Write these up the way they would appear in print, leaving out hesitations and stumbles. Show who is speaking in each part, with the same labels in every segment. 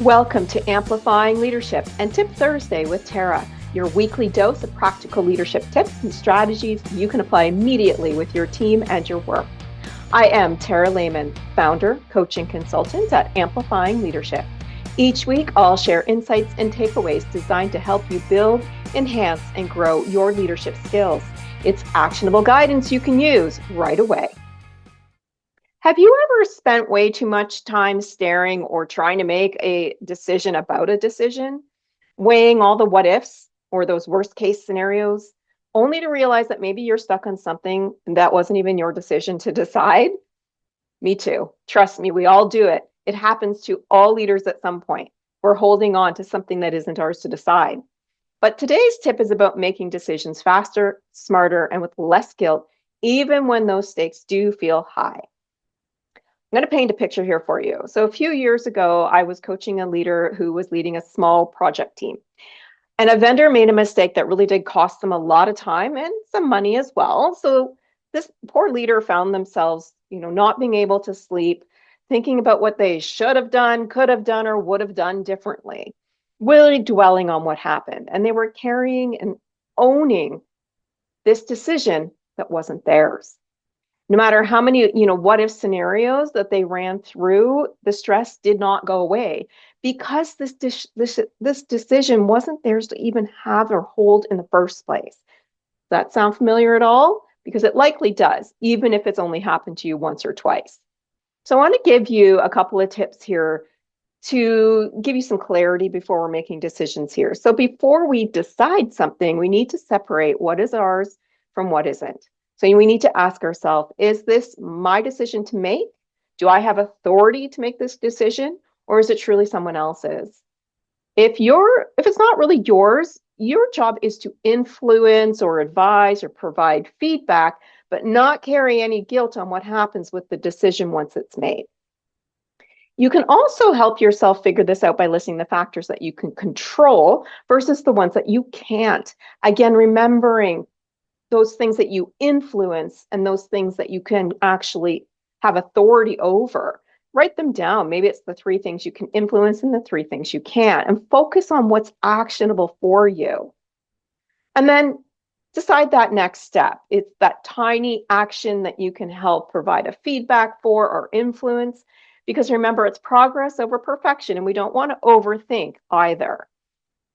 Speaker 1: Welcome to Amplifying Leadership and Tip Thursday with Tara, your weekly dose of practical leadership tips and strategies you can apply immediately with your team and your work. I am Tara Lehman, founder, coach, and consultant at Amplifying Leadership. Each week, I'll share insights and takeaways designed to help you build, enhance, and grow your leadership skills. It's actionable guidance you can use right away. Have you ever spent way too much time staring or trying to make a decision about a decision, weighing all the what ifs or those worst case scenarios, only to realize that maybe you're stuck on something that wasn't even your decision to decide? Me too. Trust me, we all do it. It happens to all leaders at some point. We're holding on to something that isn't ours to decide. But today's tip is about making decisions faster, smarter, and with less guilt, even when those stakes do feel high. I'm going to paint a picture here for you. So a few years ago, I was coaching a leader who was leading a small project team. And a vendor made a mistake that really did cost them a lot of time and some money as well. So this poor leader found themselves, not being able to sleep, thinking about what they should have done, could have done, or would have done differently, really dwelling on what happened. And they were carrying and owning this decision that wasn't theirs. No matter how many, what if scenarios that they ran through, the stress did not go away because this decision wasn't theirs to even have or hold in the first place. Does that sound familiar at all? Because it likely does, even if it's only happened to you once or twice. So I want to give you a couple of tips here to give you some clarity before we're making decisions here. So before we decide something, we need to separate what is ours from what isn't. So we need to ask ourselves, is this my decision to make? Do I have authority to make this decision? Or is it truly someone else's? If it's not really yours, your job is to influence or advise or provide feedback, but not carry any guilt on what happens with the decision once it's made. You can also help yourself figure this out by listing the factors that you can control versus the ones that you can't. Again, remembering those things that you influence and those things that you can actually have authority over. Write them down. Maybe it's the 3 things you can influence and the 3 things you can't, and focus on what's actionable for you. And then decide that next step. It's that tiny action that you can help provide a feedback for or influence, because remember, it's progress over perfection, and we don't want to overthink either.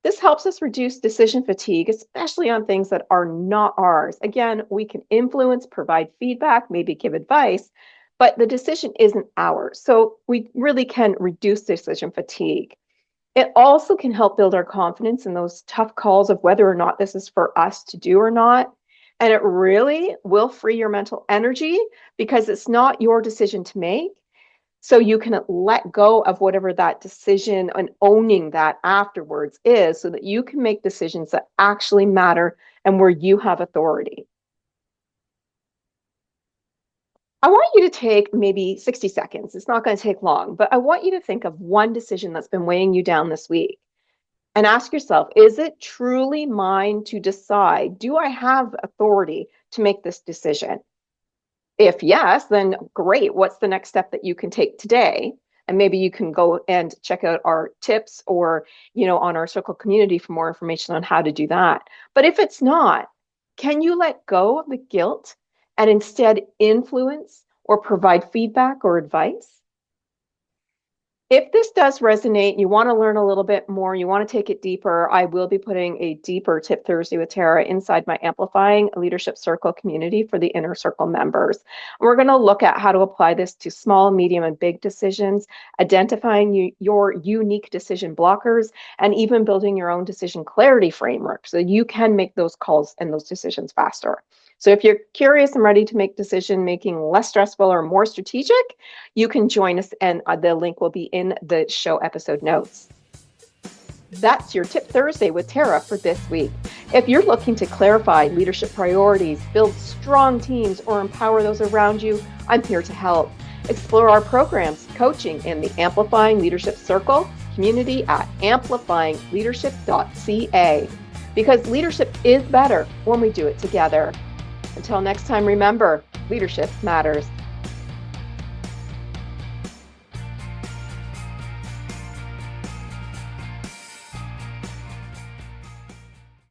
Speaker 1: This helps us reduce decision fatigue, especially on things that are not ours. Again, we can influence, provide feedback, maybe give advice, but the decision isn't ours. So we really can reduce decision fatigue. It also can help build our confidence in those tough calls of whether or not this is for us to do or not. And it really will free your mental energy because it's not your decision to make. So you can let go of whatever that decision and owning that afterwards is, so that you can make decisions that actually matter and where you have authority. I want you to take maybe 60 seconds. It's not going to take long, but I want you to think of one decision that's been weighing you down this week and ask yourself, is it truly mine to decide? Do I have authority to make this decision? If yes, then great. What's the next step that you can take today? And maybe you can go and check out our tips or, on our Circle community for more information on how to do that. But if it's not, can you let go of the guilt and instead influence or provide feedback or advice? If this does resonate, you want to learn a little bit more, you want to take it deeper, I will be putting a deeper Tip Thursday with Tara inside my Amplifying Leadership Circle community for the Inner Circle members. We're going to look at how to apply this to small, medium, and big decisions, identifying your unique decision blockers, and even building your own decision clarity framework so you can make those calls and those decisions faster. So if you're curious and ready to make decision making less stressful or more strategic, you can join us, and the link will be in the show episode notes. That's your Tip Thursday with Tara for this week. If you're looking to clarify leadership priorities, build strong teams, or empower those around you, I'm here to help. Explore our programs, coaching in the Amplifying Leadership Circle community at amplifyingleadership.ca, because leadership is better when we do it together. Until next time, remember, leadership matters.